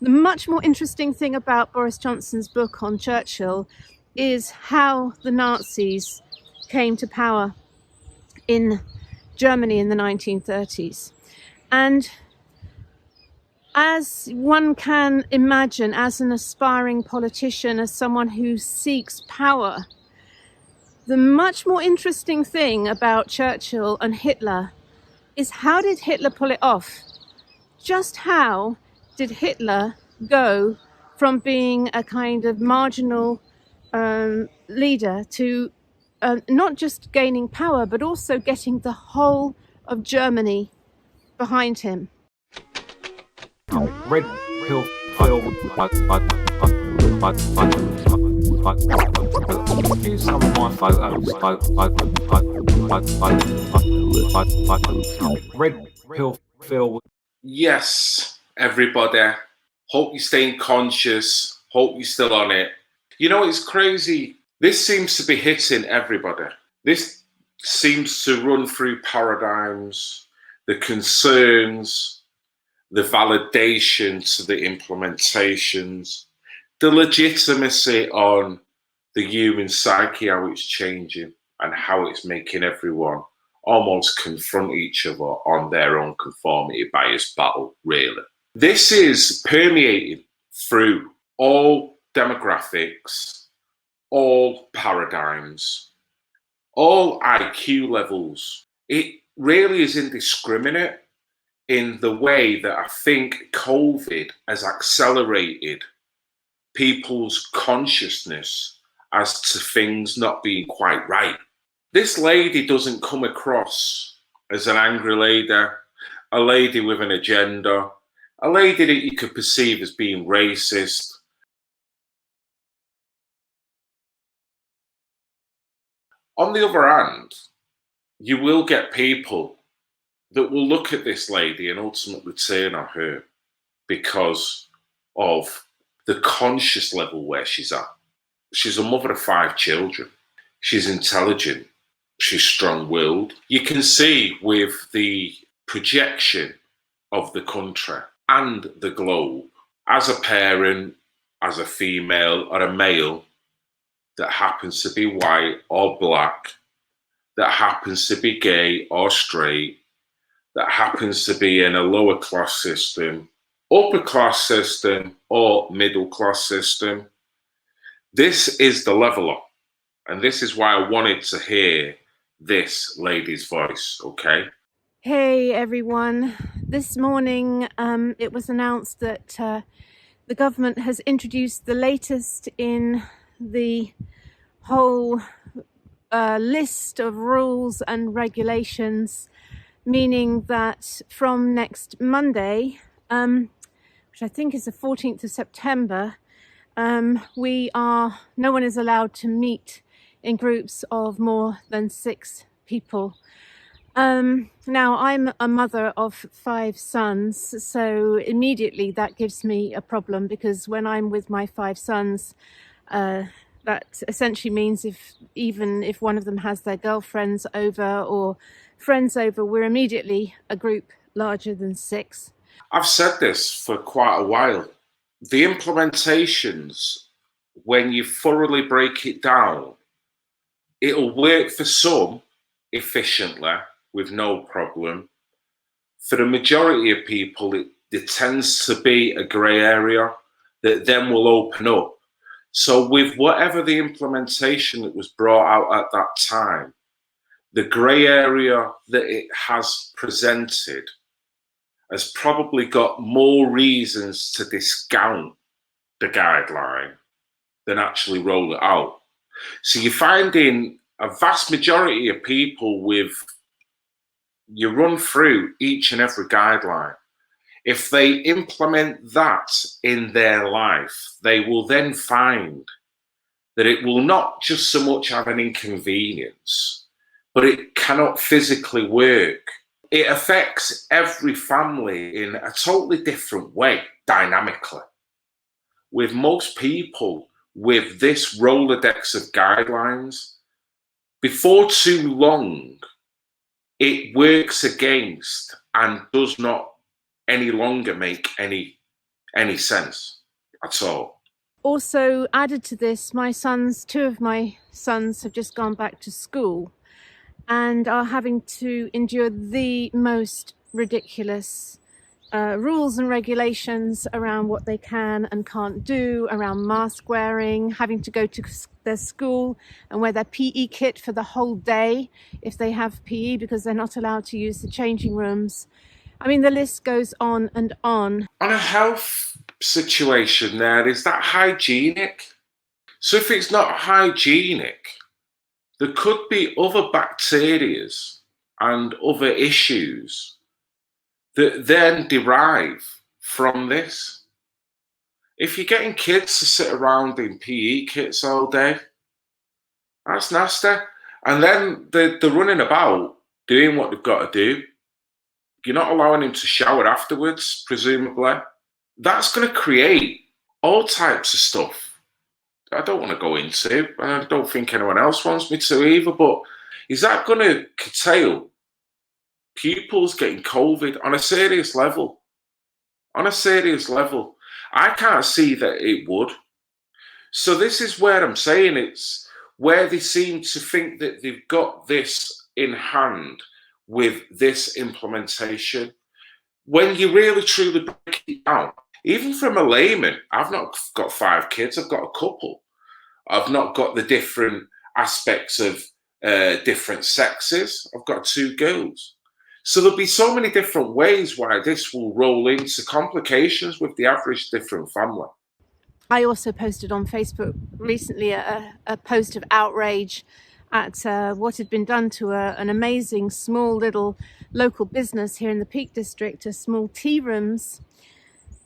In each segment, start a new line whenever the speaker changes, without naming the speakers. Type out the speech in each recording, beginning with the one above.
The much more interesting thing about Boris Johnson's book on Churchill is how the Nazis came to power in Germany in the 1930s. And as one can imagine, as an aspiring politician, as someone who seeks power, the much more interesting thing about Churchill and Hitler is, how did Hitler pull it off? Just how did Hitler go from being a kind of marginal leader to not just gaining power, but also getting the whole of Germany behind him?
Red pill view some of my photos. Red pill Phil.
Yes, everybody. Hope you're staying conscious. Hope you're still on it. You know, it's crazy. This seems to be hitting everybody. This seems to run through paradigms, the concerns, the validation to the implementations, the legitimacy on the human psyche, how it's changing and how it's making everyone almost confront each other on their own conformity bias battle, really. This is permeating through all demographics, all paradigms, all IQ levels. It really is indiscriminate in the way that I think COVID has accelerated people's consciousness as to things not being quite right. This lady doesn't come across as an angry lady, a lady with an agenda, a lady that you could perceive as being racist. On the other hand, you will get people that will look at this lady and ultimately turn on her because of the conscious level where she's at. She's a mother of 5 children. She's intelligent. She's strong-willed. You can see with the projection of the country and the globe, as a parent, as a female or a male that happens to be white or black, that happens to be gay or straight, that happens to be in a lower class system, upper class system, or middle class system. This is the leveler. And this is why I wanted to hear this lady's voice, okay?
Hey everyone. This morning it was announced that the government has introduced the latest in the whole list of rules and regulations, meaning that from next Monday, which I think is the 14th of September, no one is allowed to meet in groups of more than 6 people. Now, I'm a mother of 5 sons, so immediately that gives me a problem, because when I'm with my 5 sons, that essentially means even if one of them has their girlfriends over or friends over, we're immediately a group larger than 6.
I've said this for quite a while. The implementations, when you thoroughly break it down, it'll work for some efficiently with no problem. For the majority of people, there tends to be a grey area that then will open up. So with whatever the implementation that was brought out at that time, the grey area that it has presented has probably got more reasons to discount the guideline than actually roll it out. So you're finding a vast majority of people you run through each and every guideline. If they implement that in their life, they will then find that it will not just so much have an inconvenience, but it cannot physically work. It affects every family in a totally different way, dynamically. With most people with this Rolodex of guidelines, before too long, it works against and does not any longer make any any sense at all.
Also, added to this, two of my sons have just gone back to school and are having to endure the most ridiculous rules and regulations around what they can and can't do, around mask wearing, having to go to their school and wear their PE kit for the whole day if they have PE, because they're not allowed to use the changing rooms. I mean, the list goes on and on.
On a health situation there, is that hygienic? So if it's not hygienic, there could be other bacterias and other issues that then derive from this. If you're getting kids to sit around in PE kits all day, that's nasty. And then they're running about doing what they've got to do. You're not allowing them to shower afterwards, presumably. That's going to create all types of stuff I don't want to go into, and I don't think anyone else wants me to either, but is that going to curtail pupils getting COVID on a serious level? On a serious level. I can't see that it would. So this is where I'm saying it's where they seem to think that they've got this in hand with this implementation. When you really truly break it down, even from a layman, I've not got 5 kids, I've got a couple. I've not got the different aspects of different sexes. I've got 2 girls. So there'll be so many different ways why this will roll into complications with the average different family.
I also posted on Facebook recently a post of outrage at what had been done to an amazing small little local business here in the Peak District, a small tea rooms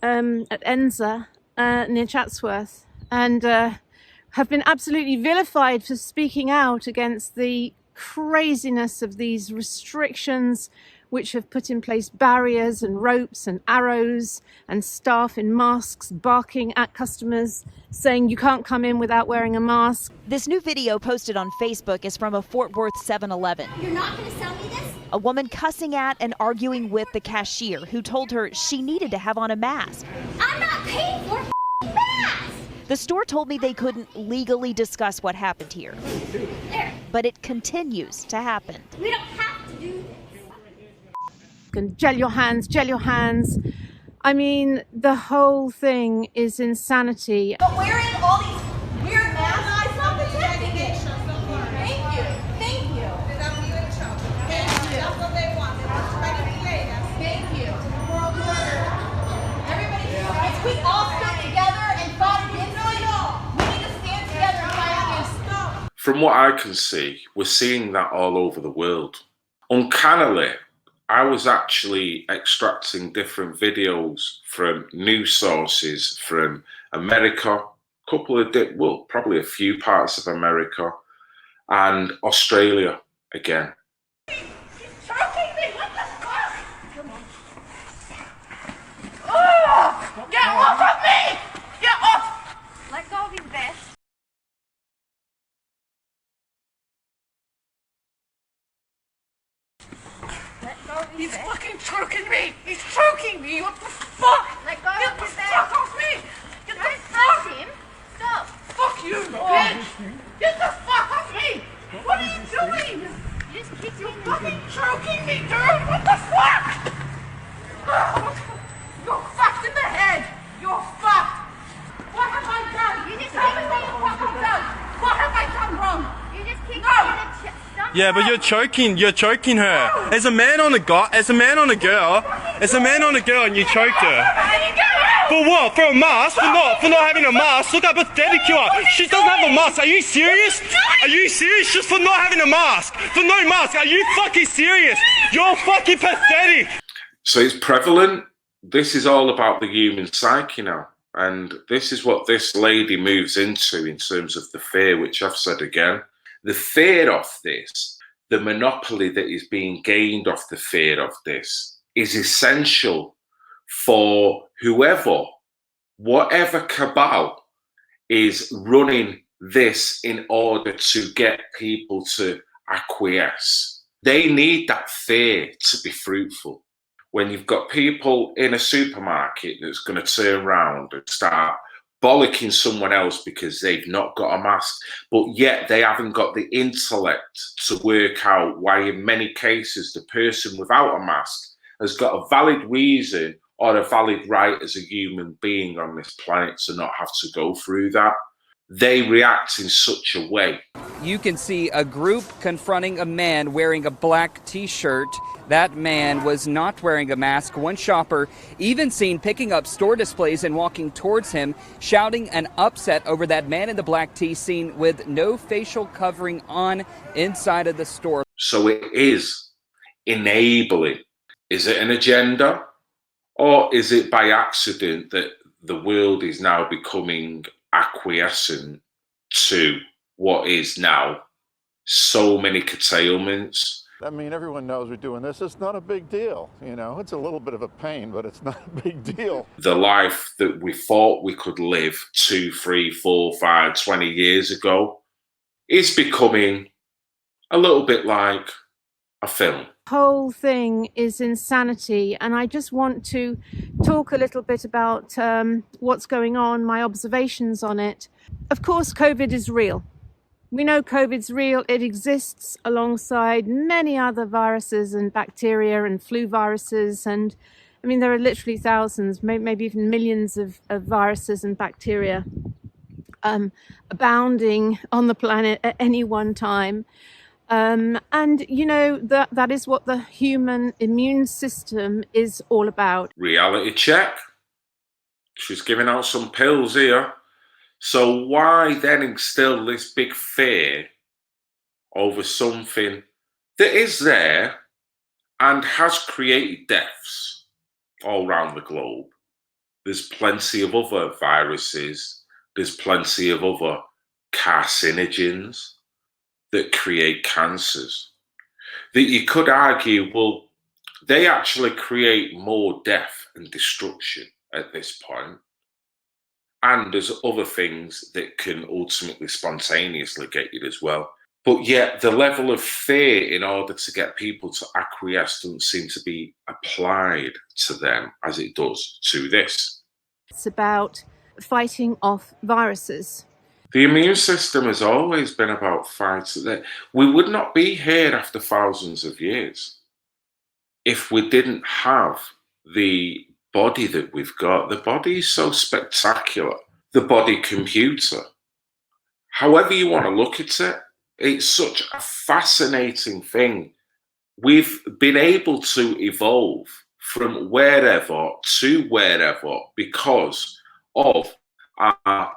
at Enza near Chatsworth, and have been absolutely vilified for speaking out against the craziness of these restrictions, which have put in place barriers and ropes and arrows and staff in masks barking at customers, saying you can't come in without wearing a mask.
This new video posted on Facebook is from a Fort Worth 7-Eleven.
You're not going to sell me this?
A woman cussing at and arguing with the cashier who told her she needed to have on a mask.
I'm not paying for a mask!
The store told me they couldn't legally discuss what happened here.
There.
But it continues to happen.
We don't have to do this.
And gel your hands, gel your hands. I mean, the whole thing is insanity.
But wearing all these weird masks is not protecting it. Thank you. Thank you. Thank you. That's what they want. They want somebody to play us. Thank you. World order. Everybody, if we all stood together and fought against it, we need to stand together and fight against it.
From what I can see, we're seeing that all over the world. Uncannily, I was actually extracting different videos from news sources from America, probably a few parts of America, and Australia again.
He's choking me. What the fuck? Come on. Oh, get off of me! Get off! Let go of his vest. He's fucking choking me! He's choking me! What the fuck? Let go of his vest. Get the fuck off me! Get the fuck him! Stop! Fuck you, bitch! Get the fuck off me! What are you doing? You just kicked me. You're fucking choking me, dude! What the fuck? You're fucked in the head! You're fucked! What have I done? You just tell me what the fuck I've done! What have I done wrong? You just kicked me in the chest.
Yeah, but you're choking her. As a man on a girl, and you choked her. For what? For a mask? For not having a mask? Look how pathetic you are. She doesn't have a mask. Are you serious? Are you serious? Just for not having a mask? For no mask? Are you fucking serious? You're fucking pathetic.
So it's prevalent. This is all about the human psyche now. And this is what this lady moves into in terms of the fear, which I've said again. The fear of this, the monopoly that is being gained off the fear of this, is essential for whatever cabal is running this in order to get people to acquiesce. They need that fear to be fruitful. when you've got people in a supermarket that's going to turn around and start bollocking someone else because they've not got a mask, but yet they haven't got the intellect to work out why in many cases the person without a mask has got a valid reason or a valid right as a human being on this planet to not have to go through that. They react in such a way.
You can see a group confronting a man wearing a black t-shirt. That man was not wearing a mask. One shopper even seen picking up store displays and walking towards him, shouting and upset over that man in the black tee seen with no facial covering on inside of the store.
So it is enabling. Is it an agenda? Or is it by accident that the world is now becoming acquiescent to what is now so many curtailments?
I mean, everyone knows we're doing this. It's not a big deal, you know. It's a little bit of a pain, but it's not a big deal.
The life that we thought we could live 2, 3, 4, 5, 20 years ago is becoming a little bit like a film.
Whole thing is insanity, and I just want to talk a little bit about what's going on, my observations on it. Of course, COVID is real. We know COVID's real. It exists alongside many other viruses and bacteria and flu viruses. And I mean, there are literally thousands, maybe even millions of viruses and bacteria abounding on the planet at any one time. And, you know, that is what the human immune system is all about.
Reality check. She's giving out some pills here. So why then instill this big fear over something that is there and has created deaths all around the globe? There's plenty of other viruses. There's plenty of other carcinogens that create cancers that you could argue, well, they actually create more death and destruction at this point. And there's other things that can ultimately spontaneously get you as well. But yet the level of fear in order to get people to acquiesce doesn't seem to be applied to them as it does to this.
It's about fighting off viruses.
The immune system has always been about fighting. We would not be here after thousands of years if we didn't have the body that we've got. The body is so spectacular. The body computer. However you want to look at it, it's such a fascinating thing. We've been able to evolve from wherever to wherever because of our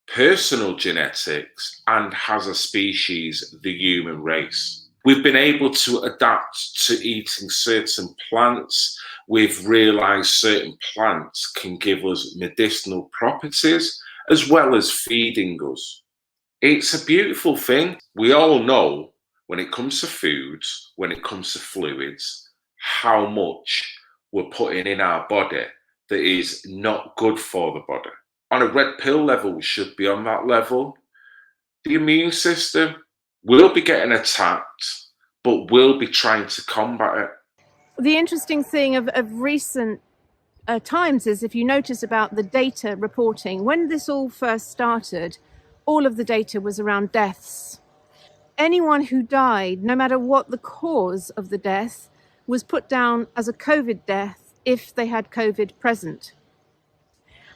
personal genetics and as a species, the human race. We've been able to adapt to eating certain plants. We've realized certain plants can give us medicinal properties as well as feeding us. It's a beautiful thing. We all know when it comes to foods, when it comes to fluids, how much we're putting in our body that is not good for the body. On a red pill level, we should be on that level. The immune system will be getting attacked, but we'll be trying to combat it.
The interesting thing of recent times is, if you notice about the data reporting, when this all first started, all of the data was around deaths. Anyone who died, no matter what the cause of the death, was put down as a COVID death if they had COVID present.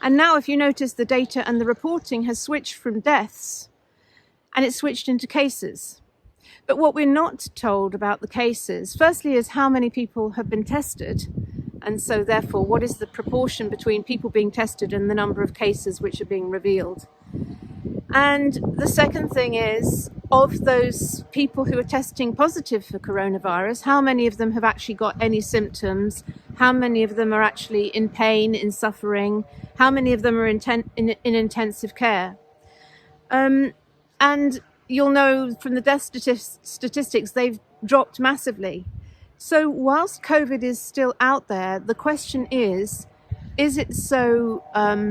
And now, if you notice, the data and the reporting has switched from deaths and it's switched into cases. But what we're not told about the cases, firstly, is how many people have been tested. And so therefore, what is the proportion between people being tested and the number of cases which are being revealed? And the second thing is, of those people who are testing positive for coronavirus, how many of them have actually got any symptoms? How many of them are actually in pain, in suffering? How many of them are in intensive care? And you'll know from the death statistics, they've dropped massively. So whilst COVID is still out there, the question is it so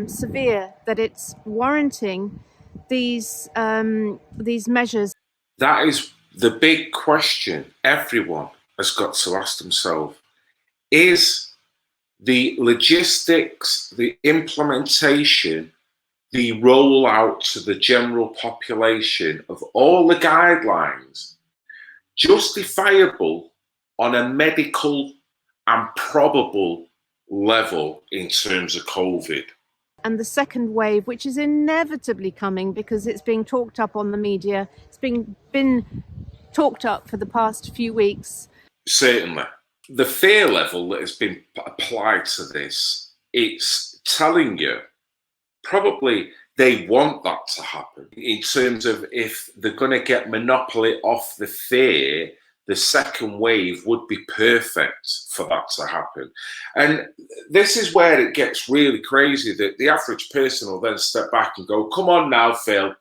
severe that it's warranting these measures?
That is the big question everyone has got to ask themselves. Is The logistics, the implementation, the rollout to the general population of all the guidelines, justifiable on a medical and probable level in terms of COVID.
And the second wave, which is inevitably coming because it's being talked up on the media, it's been talked up for the past few weeks.
Certainly. The fear level that has been applied to this, it's telling you probably they want that to happen in terms of if they're going to get monopoly off the fear, the second wave would be perfect for that to happen. And this is where it gets really crazy, that the average person will then step back and go, come on now, Phil,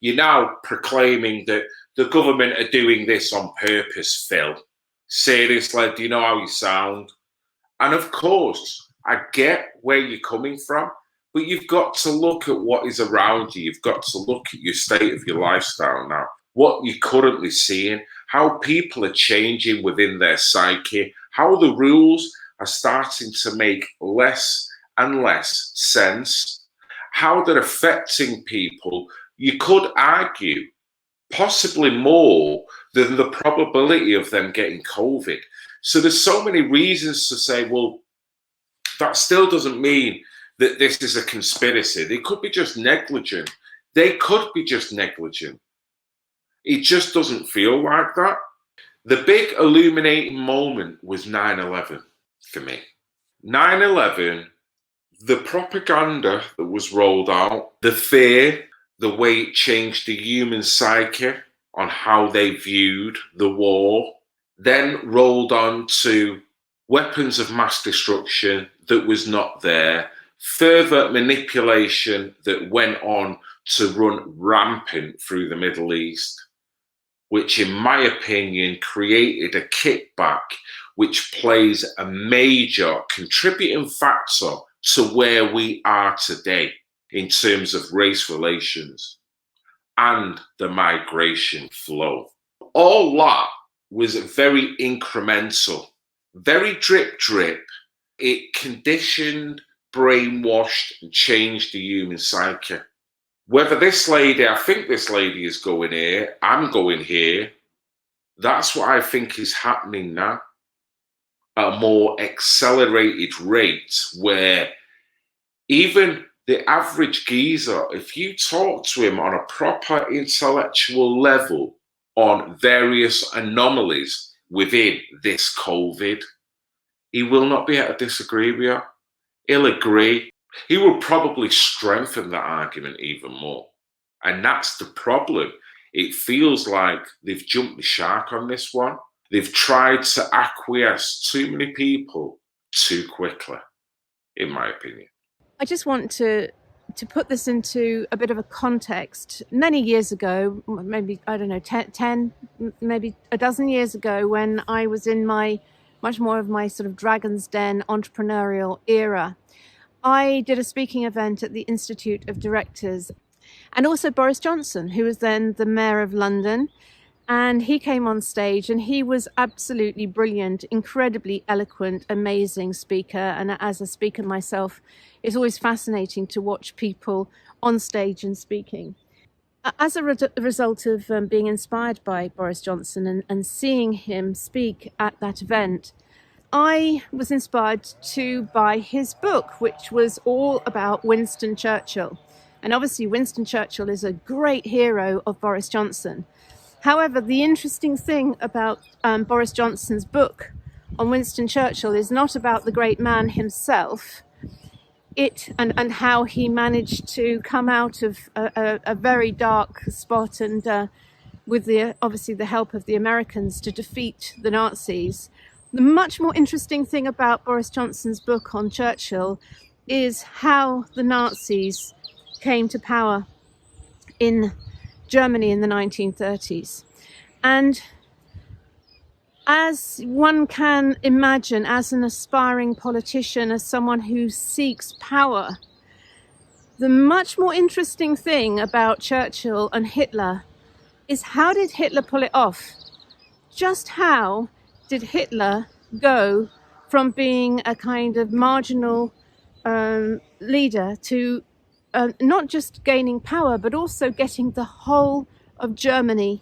you're now proclaiming that the government are doing this on purpose, Phil. Seriously, do you know how you sound? And of course, I get where you're coming from, but you've got to look at what is around you. You've got to look at your state of your lifestyle now, what you're currently seeing, how people are changing within their psyche, how the rules are starting to make less and less sense, how they're affecting people. You could argue possibly more than the probability of them getting COVID. So there's so many reasons to say, well, that still doesn't mean that this is a conspiracy. They could be just negligent. They could be just negligent. It just doesn't feel like that. The big illuminating moment was 9/11 for me. 9/11, the propaganda that was rolled out, the fear, the way it changed the human psyche on how they viewed the war, then rolled on to weapons of mass destruction that was not there, further manipulation that went on to run rampant through the Middle East, which in my opinion created a kickback which plays a major contributing factor to where we are today in terms of race relations and the migration flow. All that was very incremental, very drip drip. It conditioned, brainwashed, and changed the human psyche. Whether this lady, I think this lady is going here, I'm going here, that's what I think is happening now at a more accelerated rate, where even the average geezer, if you talk to him on a proper intellectual level on various anomalies within this COVID, he will not be able to disagree with you. He'll agree. He will probably strengthen that argument even more. And that's the problem. It feels like they've jumped the shark on this one. They've tried to acquiesce too many people too quickly, in my opinion.
I just want to put this into a bit of a context. Many years ago, maybe, I don't know, 10, maybe a dozen years ago, when I was in much more of my sort of Dragon's Den entrepreneurial era, I did a speaking event at the Institute of Directors, and also Boris Johnson, who was then the Mayor of London. And he came on stage and he was absolutely brilliant, incredibly eloquent, amazing speaker. And as a speaker myself, it's always fascinating to watch people on stage and speaking. As a result of being inspired by Boris Johnson and seeing him speak at that event, I was inspired to buy his book, which was all about Winston Churchill. And obviously Winston Churchill is a great hero of Boris Johnson. However, the interesting thing about Boris Johnson's book on Winston Churchill is not about the great man himself, and how he managed to come out of a very dark spot and with obviously the help of the Americans to defeat the Nazis. The much more interesting thing about Boris Johnson's book on Churchill is how the Nazis came to power in Germany in the 1930s. And as one can imagine, as an aspiring politician, as someone who seeks power, the much more interesting thing about Churchill and Hitler is, how did Hitler pull it off? Just how did Hitler go from being a kind of marginal leader to not just gaining power, but also getting the whole of Germany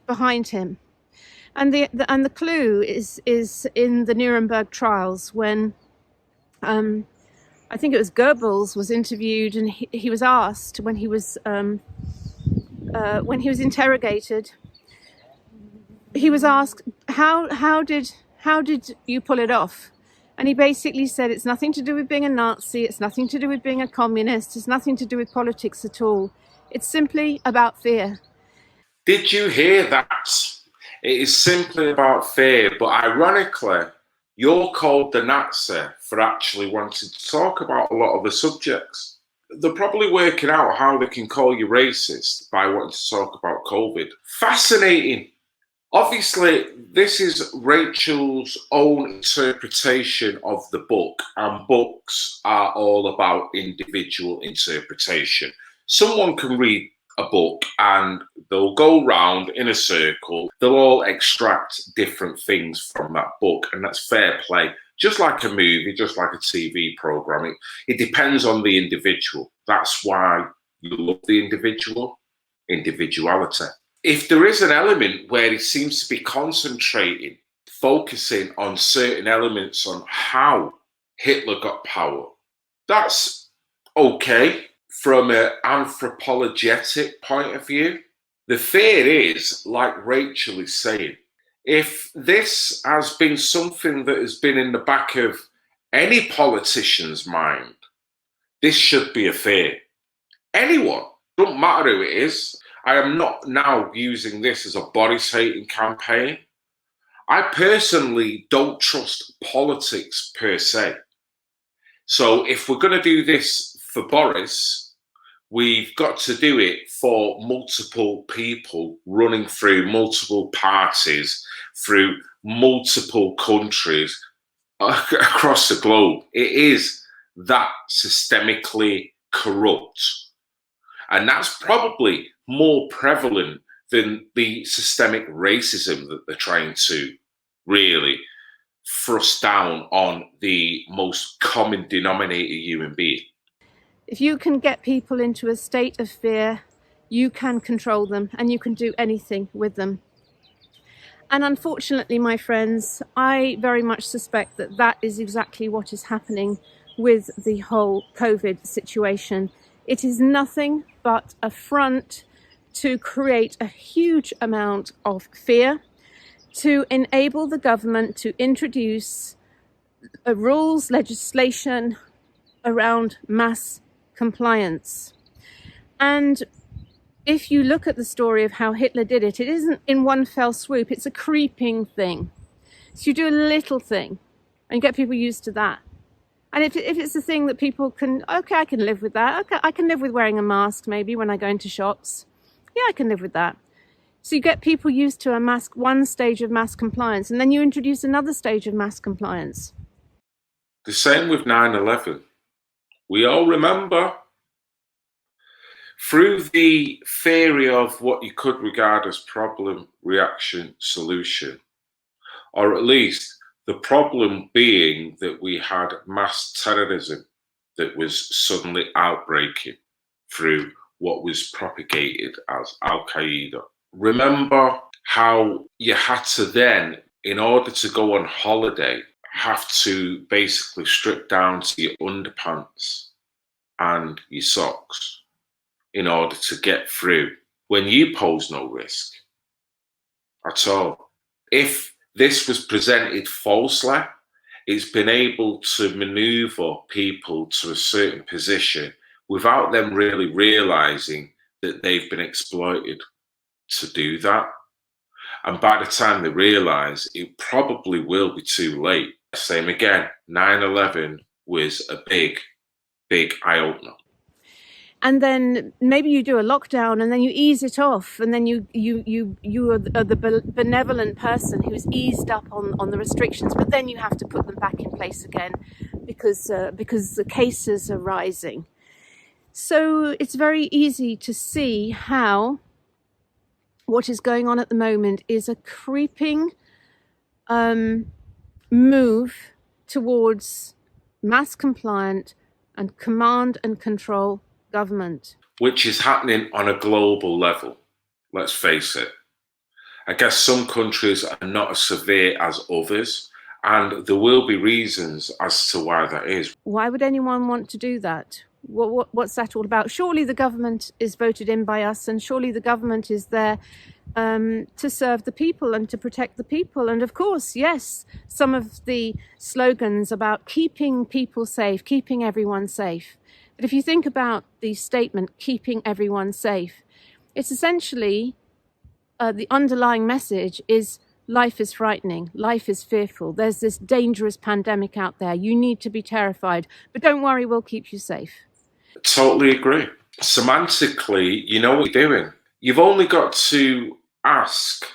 behind him. And the clue is in the Nuremberg trials, when I think it was Goebbels was interviewed, and he was asked when he was interrogated. He was asked, how did you pull it off? And he basically said, it's nothing to do with being a Nazi, it's nothing to do with being a communist, it's nothing to do with politics at all. It's simply about fear.
Did you hear that? It is simply about fear, but ironically, you're called the Nazi for actually wanting to talk about a lot of the subjects. They're probably working out how they can call you racist by wanting to talk about COVID. Fascinating. Obviously, this is Rachel's own interpretation of the book, and books are all about individual interpretation. Someone can read a book and they'll go round in a circle. They'll all extract different things from that book, and that's fair play. Just like a movie, just like a TV program, it depends on the individual. That's why you love the individuality. If there is an element where it seems to be concentrating, focusing on certain elements on how Hitler got power, that's okay from an anthropologetic point of view. The fear is, like Rachel is saying, if this has been something that has been in the back of any politician's mind, this should be a fear. Anyone, don't matter who it is. I am not now using this as a Boris-hating campaign. I personally don't trust politics per se. So if we're going to do this for Boris, we've got to do it for multiple people running through multiple parties, through multiple countries across the globe. It is that systemically corrupt. And that's probably more prevalent than the systemic racism that they're trying to really thrust down on the most common denominator human being.
If you can get people into a state of fear, you can control them and you can do anything with them. And unfortunately, my friends, I very much suspect that that is exactly what is happening with the whole COVID situation. It is nothing but a front to create a huge amount of fear, to enable the government to introduce rules, legislation around mass compliance. And if you look at the story of how Hitler did it, it isn't in one fell swoop, it's a creeping thing. So you do a little thing and you get people used to that. And if it's a thing that people can, okay, I can live with that. Okay, I can live with wearing a mask maybe when I go into shops. Yeah, I can live with that. So you get people used to one stage of mass compliance, and then you introduce another stage of mass compliance.
The same with 9/11. We all remember, through the theory of what you could regard as problem, reaction, solution, or at least the problem being that we had mass terrorism that was suddenly outbreaking through what was propagated as Al-Qaeda. Remember how you had to then, in order to go on holiday, have to basically strip down to your underpants and your socks in order to get through when you pose no risk at all. If this was presented falsely, it's been able to maneuver people to a certain position without them really realizing that they've been exploited to do that. And by the time they realize, it probably will be too late. Same again, 9/11 was a big, big eye-opener.
And then maybe you do a lockdown and then you ease it off, and then you are the benevolent person who's eased up on the restrictions, but then you have to put them back in place again because the cases are rising. So it's very easy to see how what is going on at the moment is a creeping move towards mass compliant and command and control government.
Which is happening on a global level, let's face it. I guess some countries are not as severe as others, and there will be reasons as to why that is.
Why would anyone want to do that? What's that all about? Surely the government is voted in by us, and surely the government is there to serve the people and to protect the people. And of course, yes, some of the slogans about keeping people safe, keeping everyone safe. But if you think about the statement, keeping everyone safe, it's essentially the underlying message is life is frightening, life is fearful. There's this dangerous pandemic out there. You need to be terrified, but don't worry, we'll keep you safe.
Totally agree. Semantically, you know what you're doing. You've only got to ask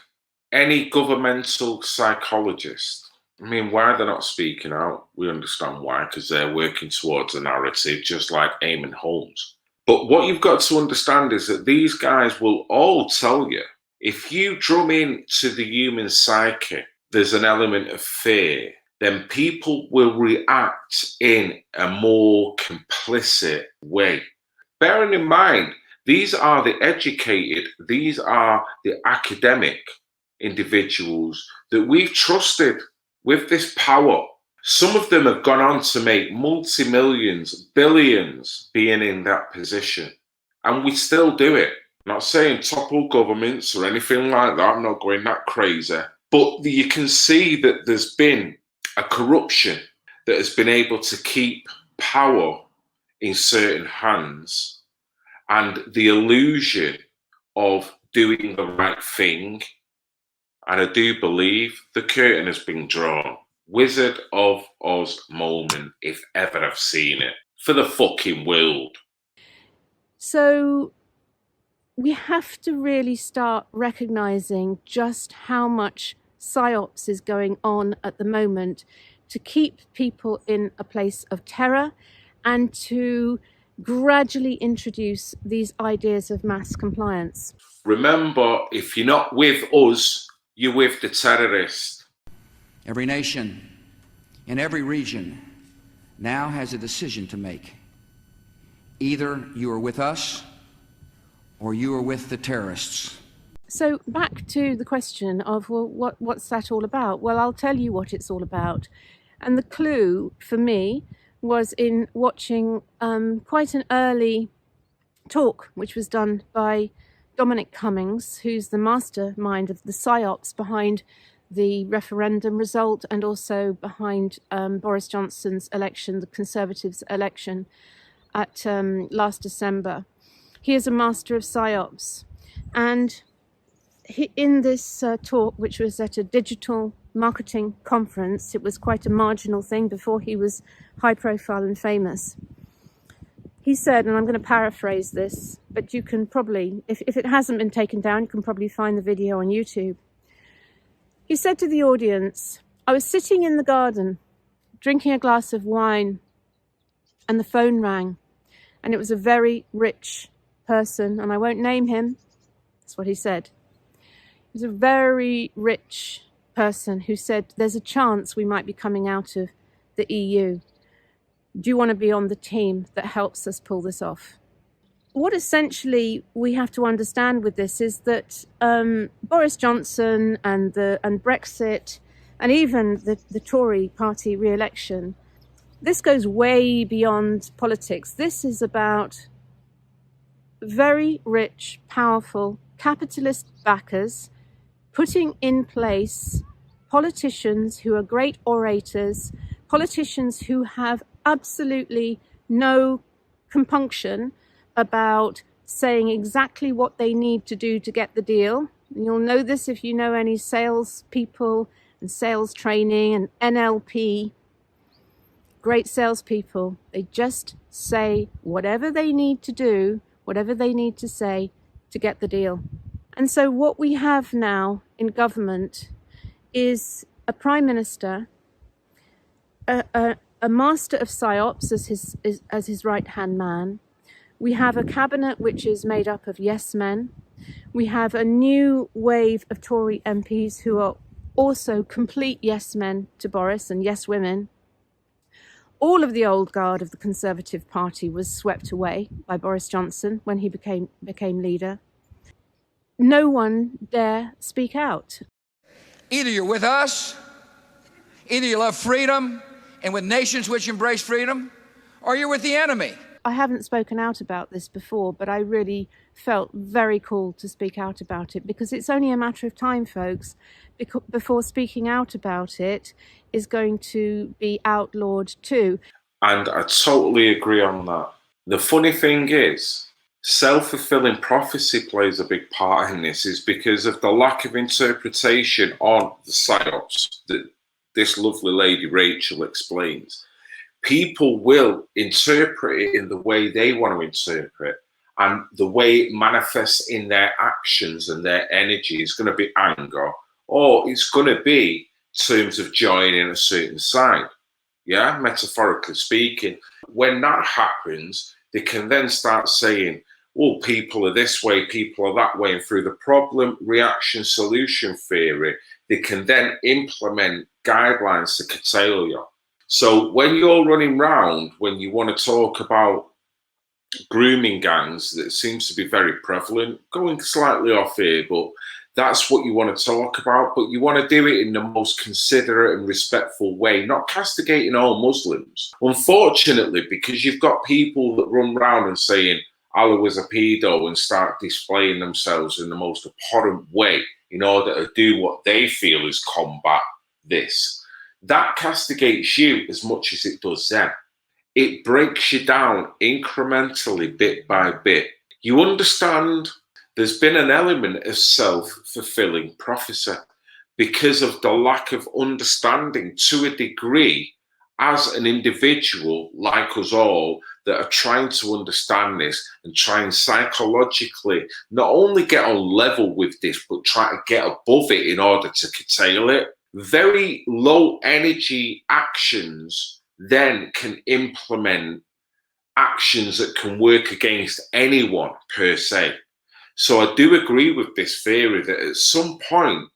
any governmental psychologist. I mean, why they're not speaking out, we understand why, because they're working towards a narrative, just like Eamon Holmes. But what you've got to understand is that these guys will all tell you, if you drum into the human psyche, there's an element of fear, then people will react in a more complicit way. Bearing in mind, these are the educated, these are the academic individuals that we've trusted with this power. Some of them have gone on to make multi-millions, billions being in that position. And we still do it. I'm not saying topple governments or anything like that. I'm not going that crazy. But you can see that there's been a corruption that has been able to keep power in certain hands, and the illusion of doing the right thing. And I do believe the curtain has been drawn. Wizard of Oz moment, if ever I've seen it, for the fucking world.
So we have to really start recognizing just how much psyops is going on at the moment to keep people in a place of terror and to gradually introduce these ideas of mass compliance.
Remember, if you're not with us, you're with the terrorists.
Every nation in every region now has a decision to make. Either you are with us or you are with the terrorists.
So back to the question of, well, what's that all about? Well, I'll tell you what it's all about. And the clue for me was in watching quite an early talk, which was done by Dominic Cummings, who's the mastermind of the psyops behind the referendum result and also behind Boris Johnson's election, the Conservatives' election at last December. He is a master of psyops. And in this talk, which was at a digital marketing conference, it was quite a marginal thing before he was high profile and famous. He said, and I'm going to paraphrase this, but you can probably, if it hasn't been taken down, you can probably find the video on YouTube. He said to the audience, I was sitting in the garden, drinking a glass of wine, and the phone rang. And it was a very rich person, and I won't name him. That's what he said. He was a very rich person who said, there's a chance we might be coming out of the EU. Do you want to be on the team that helps us pull this off? What essentially we have to understand with this is that Boris Johnson and Brexit and even the Tory party re-election, this goes way beyond politics. This is about very rich, powerful, capitalist backers putting in place politicians who are great orators, politicians who have absolutely no compunction about saying exactly what they need to do to get the deal. And you'll know this if you know any sales people and sales training and NLP. Great salespeople. They just say whatever they need to do, whatever they need to say to get the deal. And so what we have now in government is a prime minister, a master of psyops as his right-hand man. We have a cabinet which is made up of yes men. We have a new wave of Tory MPs who are also complete yes men to Boris and yes women. All of the old guard of the Conservative Party was swept away by Boris Johnson when he became leader. No one dare speak out.
Either you're with us, either you love freedom and with nations which embrace freedom, or you're with the enemy.
I haven't spoken out about this before, but I really felt very called to speak out about it, because it's only a matter of time, folks, before speaking out about it is going to be outlawed too.
And I totally agree on that. The funny thing is, self-fulfilling prophecy plays a big part in this, is because of the lack of interpretation on the psyops that this lovely lady Rachel explains. People will interpret it in the way they want to interpret, and the way it manifests in their actions and their energy is going to be anger, or it's going to be terms of joining a certain side. Yeah, metaphorically speaking. When that happens, they can then start saying, oh, people are this way, people are that way. And through the problem, reaction, solution theory, they can then implement guidelines to curtail you. So when you're running round, when you want to talk about grooming gangs, that seems to be very prevalent, going slightly off here, but that's what you want to talk about. But you want to do it in the most considerate and respectful way, not castigating all Muslims. Unfortunately, because you've got people that run around and saying Allah was a pedo and start displaying themselves in the most abhorrent way in order to do what they feel is combat this. That castigates you as much as it does them. It breaks you down incrementally, bit by bit. You understand there's been an element of self-fulfilling prophecy because of the lack of understanding to a degree as an individual like us all that are trying to understand this and try and psychologically not only get on level with this, but try to get above it in order to curtail it. Very low energy actions then can implement actions that can work against anyone per se. So I do agree with this theory that at some point,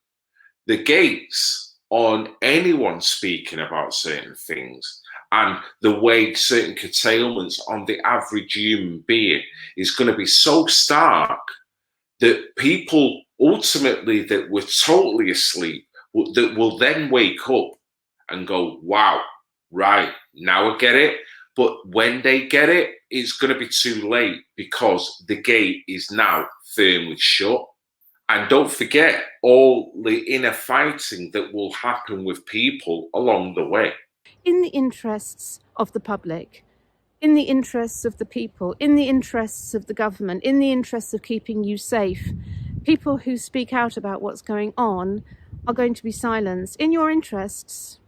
the gates on anyone speaking about certain things and the way certain curtailments on the average human being is going to be so stark that people ultimately that were totally asleep that will then wake up and go, wow, right, now I get it. But when they get it, it's going to be too late because the gate is now firmly shut. And don't forget all the inner fighting that will happen with people along the way.
In the interests of the public, in the interests of the people, in the interests of the government, in the interests of keeping you safe, people who speak out about what's going on are going to be silenced in your interests.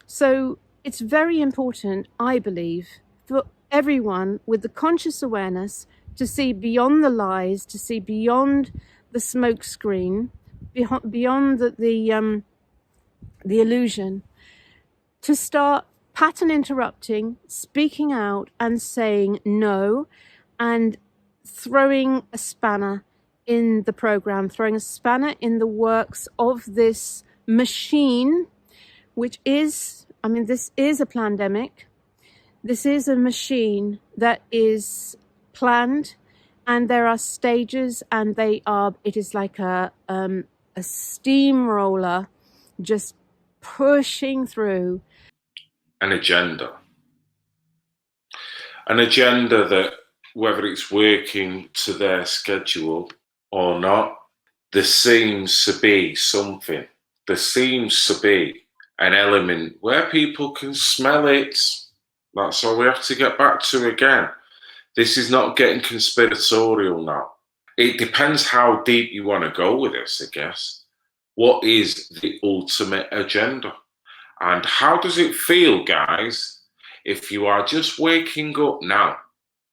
So it's very important, I believe, for everyone with the conscious awareness to see beyond the lies, to see beyond the smoke screen, beyond the illusion, to start pattern interrupting, speaking out and saying no, and throwing a spanner in the program, throwing a spanner in the works of this machine, which is, I mean, this is a pandemic. This is a machine that is planned, and there are stages, and it is like a steamroller just pushing through.
An agenda that, whether it's working to their schedule or not, there seems to be something. There seems to be an element where people can smell it. That's all we have to get back to again. This is not getting conspiratorial now. It depends how deep you want to go with this, I guess. What is the ultimate agenda? And how does it feel, guys, if you are just waking up now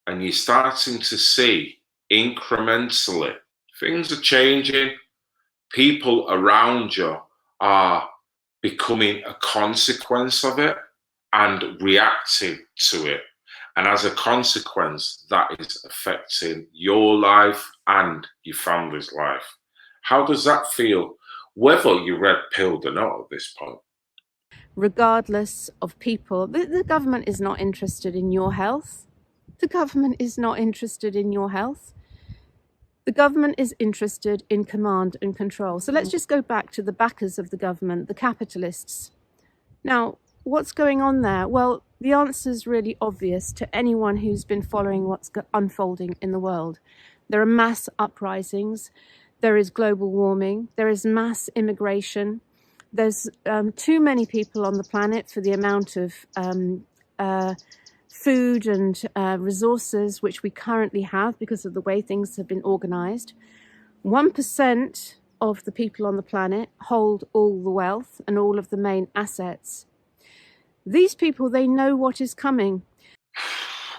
and you're starting to see incrementally things are changing, people around you are becoming a consequence of it and reacting to it. And as a consequence, that is affecting your life and your family's life. How does that feel, whether you're red-pilled or not at this point?
regardless of people. The government is not interested in your health. The government is not interested in your health. The government is interested in command and control. So let's just go back to the backers of the government, the capitalists. Now, what's going on there? Well, the answer is really obvious to anyone who's been following what's unfolding in the world. There are mass uprisings. There is global warming. There is mass immigration. There's too many people on the planet for the amount of food and resources which we currently have because of the way things have been organized. 1% of the people on the planet hold all the wealth and all of the main assets. These people, they know what is coming.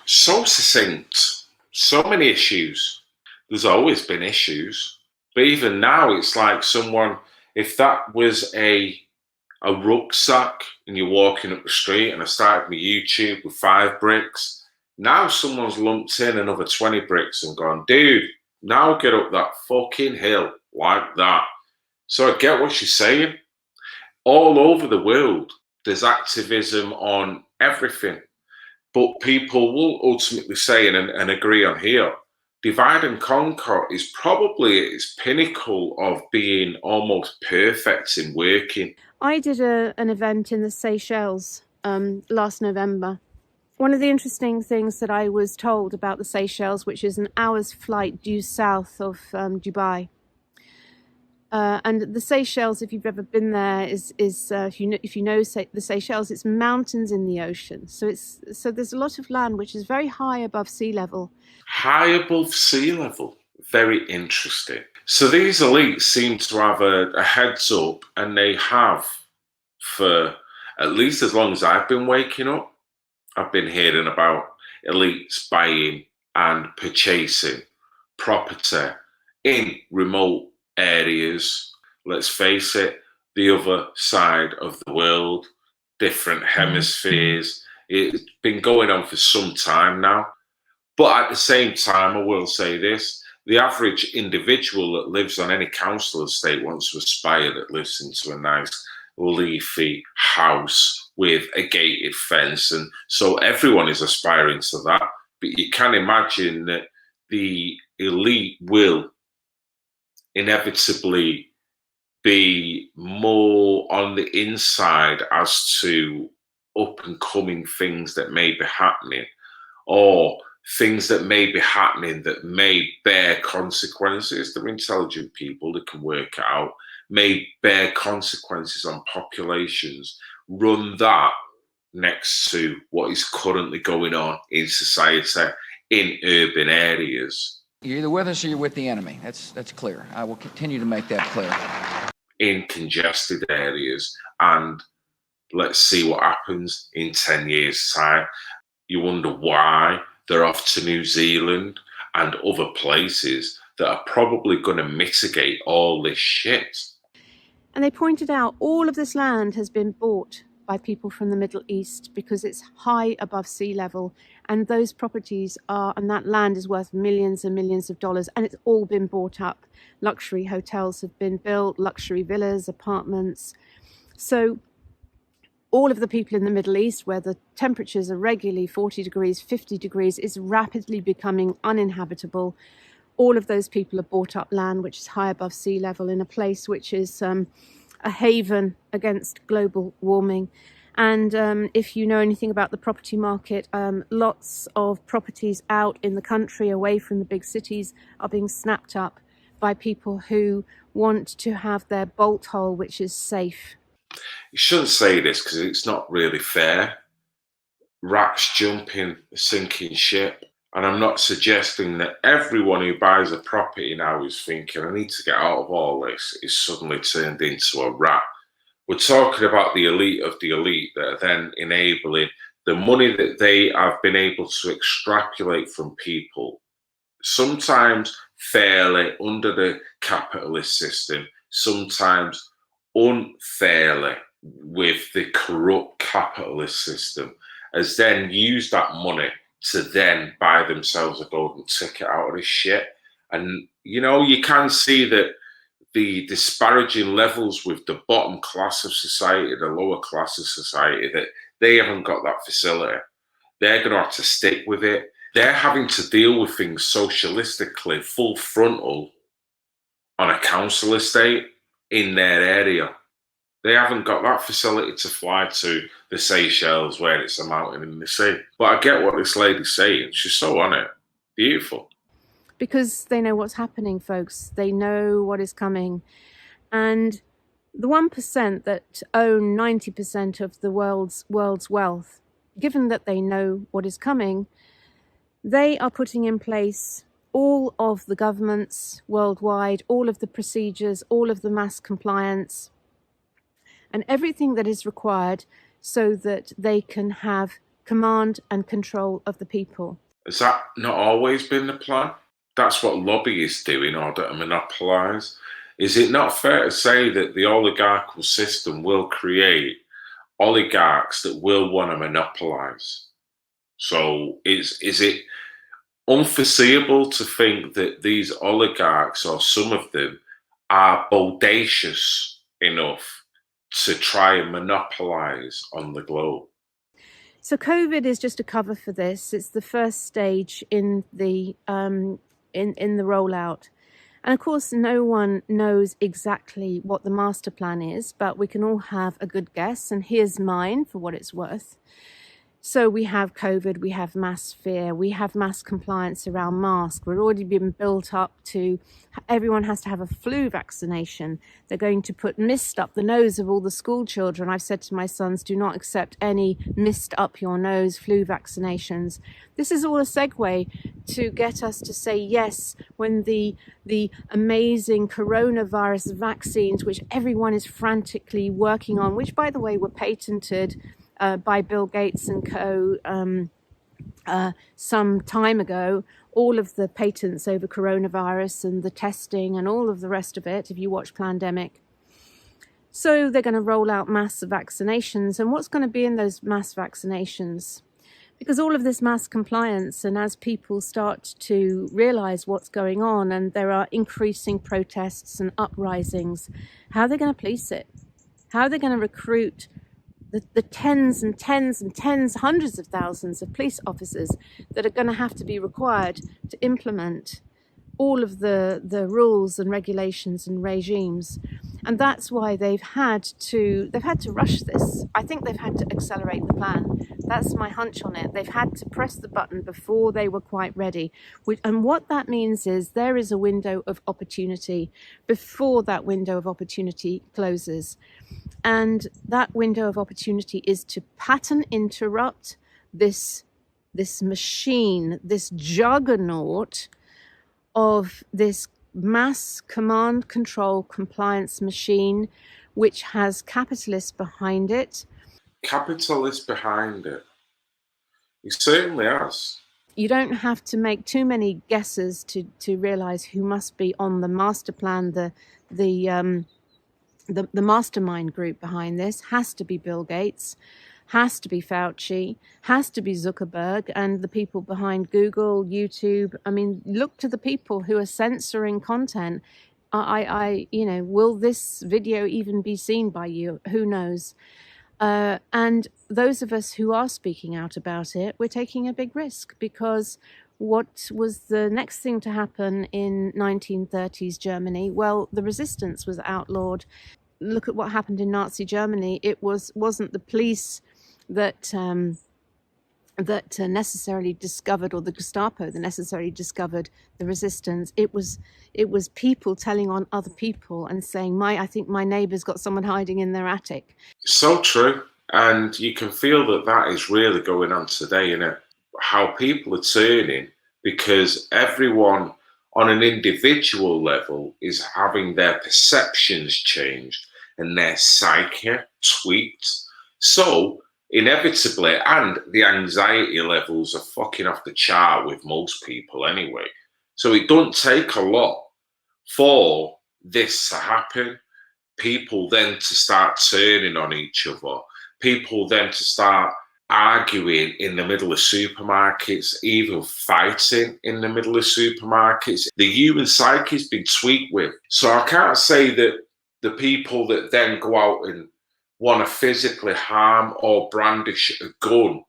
So succinct. So many issues. There's always been issues. But even now, it's like someone, if that was a rucksack and you're walking up the street and I started my YouTube with 5 bricks, now someone's lumped in another 20 bricks and gone, dude, now get up that fucking hill like that. So I get what she's saying. All over the world, there's activism on everything. But people will ultimately say and agree on here, divide and conquer is probably its pinnacle of being almost perfect in working.
I did an event in the Seychelles last November. One of the interesting things that I was told about the Seychelles, which is an hour's flight due south of Dubai. And the Seychelles, if you've ever been there, is if you know the Seychelles, it's mountains in the ocean. So there's a lot of land which is very high above sea level.
High above sea level. Very interesting. So these elites seem to have a heads up, and they have for at least as long as I've been waking up. I've been hearing about elites buying and purchasing property in remote areas. Let's face it, the other side of the world, different hemispheres. It's been going on for some time now. But at the same time, I will say this, the average individual that lives on any council estate wants to aspire that lives into a nice leafy house with a gated fence. And so everyone is aspiring to that. But you can imagine that the elite will inevitably be more on the inside as to up and coming things that may be happening, or things that may be happening that may bear consequences. They're intelligent people that can work it out, may bear consequences on populations. Run that next to what is currently going on in society in urban areas.
You're either with us or you're with the enemy. That's clear. I will continue to make that clear.
In congested areas, and let's see what happens in 10 years' time. You wonder why they're off to New Zealand and other places that are probably going to mitigate all this shit.
And they pointed out all of this land has been bought by people from the Middle East because it's high above sea level, and those properties are, and that land is worth millions and millions of dollars, and it's all been bought up. Luxury hotels have been built, luxury villas, apartments. So all of the people in the Middle East, where the temperatures are regularly 40 degrees, 50 degrees, is rapidly becoming uninhabitable. All of those people have bought up land which is high above sea level in a place which is a haven against global warming. And if you know anything about the property market, lots of properties out in the country away from the big cities are being snapped up by people who want to have their bolt hole, which is safe.
You shouldn't say this because it's not really fair. Rats jumping a sinking ship. And I'm not suggesting that everyone who buys a property now is thinking, I need to get out of all this, is suddenly turned into a rat. We're talking about the elite of the elite that are then enabling the money that they have been able to extrapolate from people, sometimes fairly under the capitalist system, sometimes unfairly with the corrupt capitalist system, has then used that money to then buy themselves a golden ticket out of this shit. And, you know, you can see that the disparaging levels with the bottom class of society, the lower class of society, that they haven't got that facility. They're going to have to stick with it. They're having to deal with things socialistically, full frontal, on a council estate in their area. They haven't got that facility to fly to the Seychelles where it's a mountain in the sea. But I get what this lady's saying. She's so on it. Beautiful.
Because they know what's happening, folks. They know what is coming. And the 1% that own 90% of the world's wealth, given that they know what is coming, they are putting in place all of the governments worldwide, all of the procedures, all of the mass compliance, and everything that is required so that they can have command and control of the people.
Has that not always been the plan? That's what lobbyists do in order to monopolise. Is it not fair to say that the oligarchical system will create oligarchs that will want to monopolise? So is it unforeseeable to think that these oligarchs, or some of them, are bodacious enough to try and monopolise on the globe?
So COVID is just a cover for this. It's the first stage in the in the rollout. And of course, no one knows exactly what the master plan is, but we can all have a good guess. And here's mine for what it's worth. So we have COVID, we have mass fear, we have mass compliance around masks. We're already been built up to everyone has to have a flu vaccination. They're going to put mist up the nose of all the school children. I've said to my sons, do not accept any mist up your nose flu vaccinations. This is all a segue to get us to say yes when the amazing coronavirus vaccines, which everyone is frantically working on, which by the way were patented by Bill Gates and co. Some time ago, all of the patents over coronavirus and the testing and all of the rest of it, if you watch Plandemic. So they're going to roll out mass vaccinations. And what's going to be in those mass vaccinations? Because all of this mass compliance, and as people start to realize what's going on and there are increasing protests and uprisings, how are they going to police it? How are they going to recruit the tens and tens and tens, hundreds of thousands of police officers that are going to have to be required to implement all of the rules and regulations and regimes? And that's why they've had to rush this. I think they've had to accelerate the plan. That's my hunch on it. They've had to press the button before they were quite ready. And what that means is there is a window of opportunity before that window of opportunity closes. And that window of opportunity is to pattern interrupt this machine, this juggernaut of this mass command control compliance machine, which has capitalists behind it.
Capitalists behind it. He certainly has.
You don't have to make too many guesses to realize who must be on the master plan. The mastermind group behind this has to be Bill Gates, has to be Fauci, has to be Zuckerberg, and the people behind Google, YouTube. I mean, look to the people who are censoring content. Will this video even be seen by you? Who knows? And those of us who are speaking out about it, we're taking a big risk, because what was the next thing to happen in 1930s Germany? Well, the resistance was outlawed. Look at what happened in Nazi Germany. It wasn't the police that necessarily discovered, or the Gestapo that necessarily discovered the resistance. It was people telling on other people and saying, I think my neighbour's got someone hiding in their attic.
So true. And you can feel that is really going on today, innit? How people are turning, because everyone on an individual level is having their perceptions changed and their psyche tweaked. So inevitably, and the anxiety levels are fucking off the chart with most people anyway. So it don't take a lot for this to happen. People then to start turning on each other. People then to start arguing in the middle of supermarkets, even fighting in the middle of supermarkets. The human psyche's been tweaked with. So I can't say that the people that then go out and want to physically harm or brandish a gun.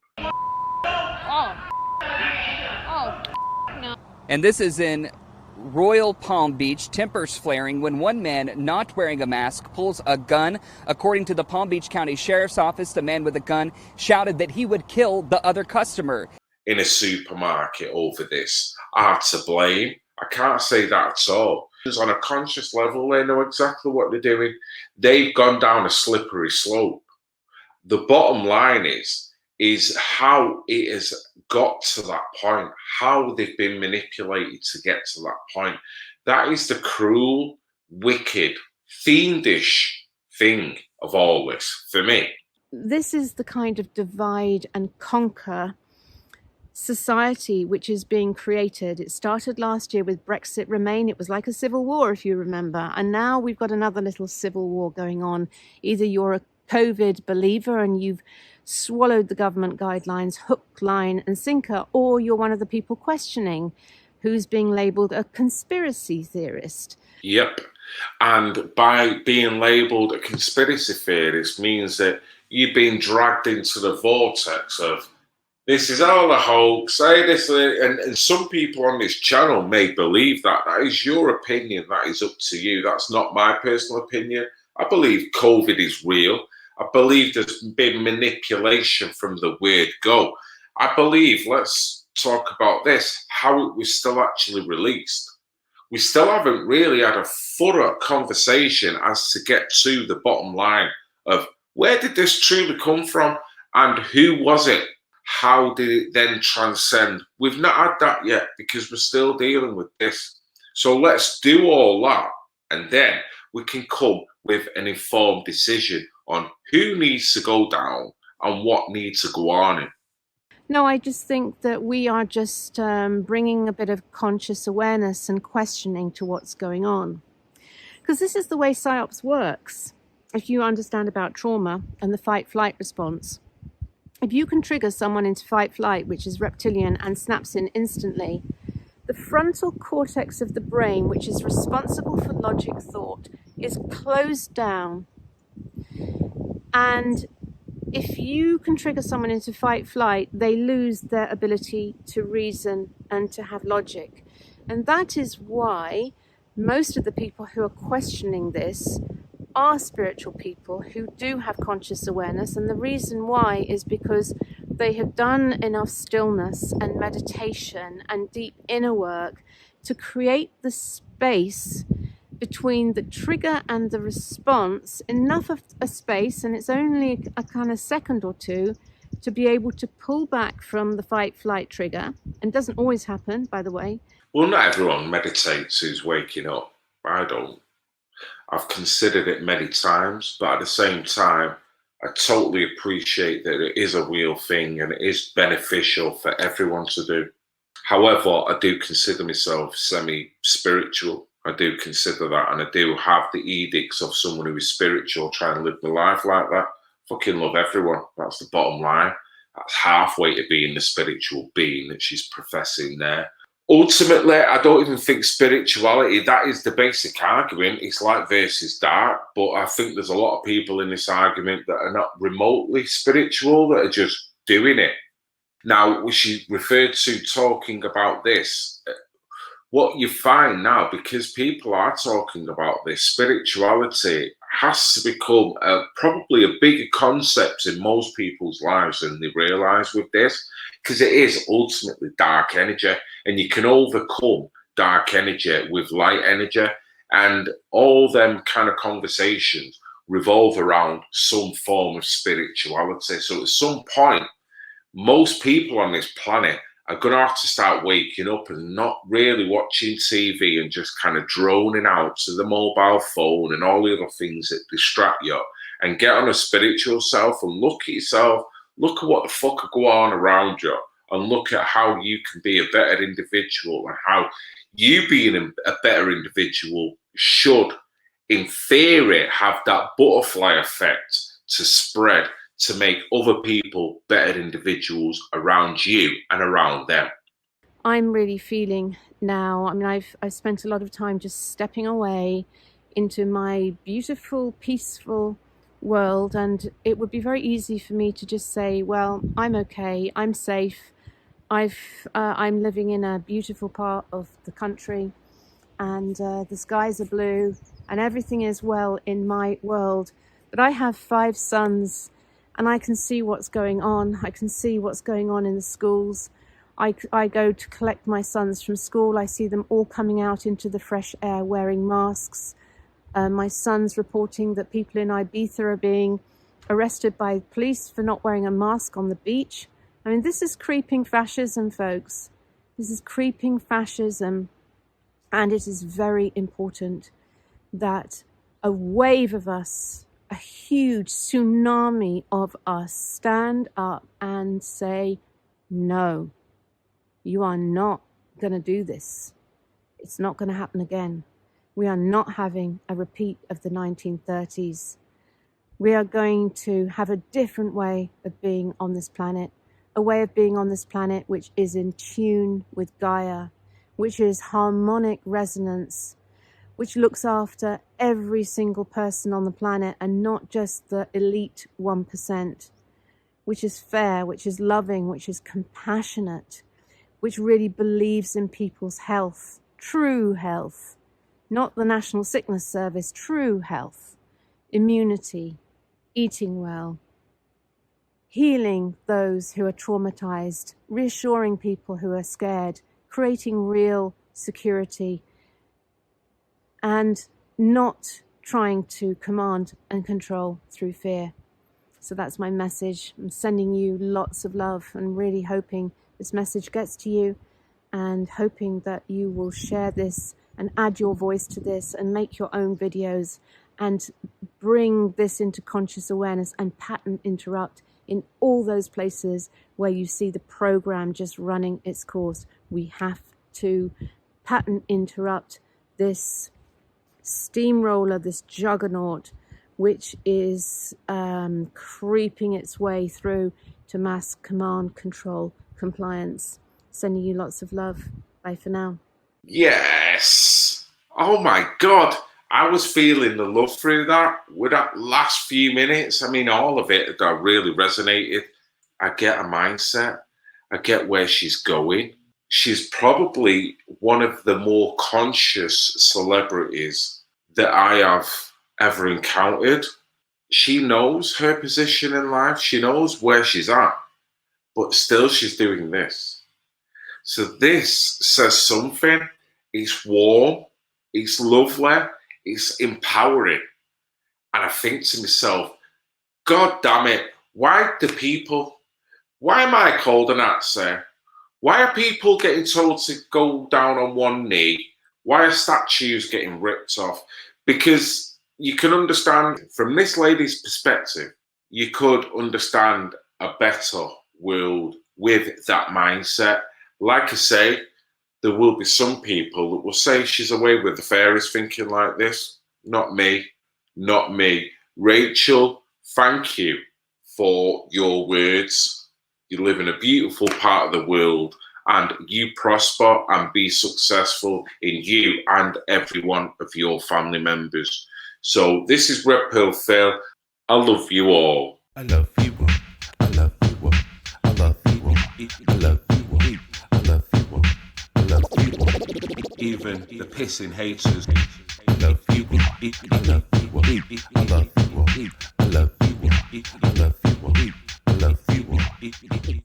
And this is in Royal Palm Beach, tempers flaring when one man not wearing a mask pulls a gun. According to the Palm Beach County Sheriff's Office, the man with a gun shouted that he would kill the other customer.
In a supermarket over this are to blame. I can't say that at all. Because on a conscious level, they know exactly what they're doing. They've gone down a slippery slope. The bottom line is how it has got to that point, how they've been manipulated to get to that point. That is the cruel, wicked, fiendish thing of all this for me.
This is the kind of divide and conquer society which is being created. It started last year with Brexit Remain. It was like a civil war, if you remember. And now we've got another little civil war going on. Either you're a COVID believer and you've swallowed the government guidelines hook, line and sinker, or you're one of the people questioning who's being labelled a conspiracy theorist.
Yep. And by being labelled a conspiracy theorist means that you've been dragged into the vortex of this is all a hoax, say this, and some people on this channel may believe that. That is your opinion. That is up to you. That's not my personal opinion. I believe COVID is real. I believe there's been manipulation from the word go. I believe, let's talk about this, how it was still actually released. We still haven't really had a thorough conversation as to get to the bottom line of where did this truly come from and who was it? How did it then transcend? We've not had that yet because we're still dealing with this. So let's do all that and then we can come with an informed decision on who needs to go down and what needs to go on.
No, I just think that we are just bringing a bit of conscious awareness and questioning to what's going on. Because this is the way PSYOPs works. If you understand about trauma and the fight-flight response, if you can trigger someone into fight-flight, which is reptilian and snaps in instantly, the frontal cortex of the brain, which is responsible for logic thought, is closed down. And if you can trigger someone into fight-flight, they lose their ability to reason and to have logic. And that is why most of the people who are questioning this are spiritual people who do have conscious awareness. And the reason why is because they have done enough stillness and meditation and deep inner work to create the space between the trigger and the response, enough of a space, and it's only a kind of second or two, to be able to pull back from the fight-flight trigger. And it doesn't always happen, by the way.
Well, not everyone meditates who's waking up. I don't. I've considered it many times, but at the same time, I totally appreciate that it is a real thing and it is beneficial for everyone to do. However, I do consider myself semi-spiritual. I do consider that, and I do have the edicts of someone who is spiritual trying to live my life like that. Fucking love everyone. That's the bottom line. That's halfway to being the spiritual being that she's professing there. Ultimately, I don't even think spirituality, that is the basic argument. It's light versus dark, but I think there's a lot of people in this argument that are not remotely spiritual, that are just doing it. Now, she referred to talking about this. What you find now, because people are talking about this, spirituality has to become probably a bigger concept in most people's lives than they realise with this, because it is ultimately dark energy, and you can overcome dark energy with light energy, and all them kind of conversations revolve around some form of spirituality. So at some point, most people on this planet are going to have to start waking up and not really watching TV and just kind of droning out to the mobile phone and all the other things that distract you, and get on a spiritual self and look at yourself, look at what the fuck are going on around you, and look at how you can be a better individual, and how you being a better individual should, in theory, have that butterfly effect to spread to make other people better individuals around you and around them.
I'm really feeling now, I mean, I've spent a lot of time just stepping away into my beautiful, peaceful world, and it would be very easy for me to just say, well, I'm okay, I'm safe, I'm living in a beautiful part of the country, and the skies are blue, and everything is well in my world. But I have 5 sons, and I can see what's going on. I can see what's going on in the schools. I go to collect my sons from school. I see them all coming out into the fresh air wearing masks. My son's reporting that people in Ibiza are being arrested by police for not wearing a mask on the beach. I mean, this is creeping fascism, folks. This is creeping fascism. And it is very important that a wave of us, a huge tsunami of us, stand up and say, no, you are not going to do this. It's not going to happen again. We are not having a repeat of the 1930s. We are going to have a different way of being on this planet, a way of being on this planet which is in tune with Gaia, which is harmonic resonance, which looks after every single person on the planet and not just the elite 1%, which is fair, which is loving, which is compassionate, which really believes in people's health, true health, not the National Sickness Service, true health, immunity, eating well, healing those who are traumatized, reassuring people who are scared, creating real security, and not trying to command and control through fear. So that's my message. I'm sending you lots of love and really hoping this message gets to you, and hoping that you will share this and add your voice to this and make your own videos and bring this into conscious awareness and pattern interrupt in all those places where you see the program just running its course. We have to pattern interrupt this steamroller, this juggernaut, which is creeping its way through to mass command, control, compliance. Sending you lots of love. Bye for now.
Yes. Oh my God. I was feeling the love through that with that last few minutes. I mean, all of it that really resonated. I get a mindset. I get where she's going. She's probably one of the more conscious celebrities that I have ever encountered. She knows her position in life. She knows where she's at, but still she's doing this. So this says something. It's warm. It's lovely. It's empowering. And I think to myself, God damn it, why am I called a Nazi? Why are people getting told to go down on one knee? Why are statues getting ripped off? Because you can understand, from this lady's perspective, you could understand a better world with that mindset. Like I say, there will be some people that will say she's away with the fairies thinking like this. Not me. Not me. Rachel, thank you for your words. You live in a beautiful part of the world, and you prosper and be successful in you and every one of your family members. So this is Red Pill Phil. I love you all.
I love you. I love you. I love you. I love you. I love you. I love you.
Even the pissing haters.
I love you. I love you. I love you. I love you. I love you. I love you.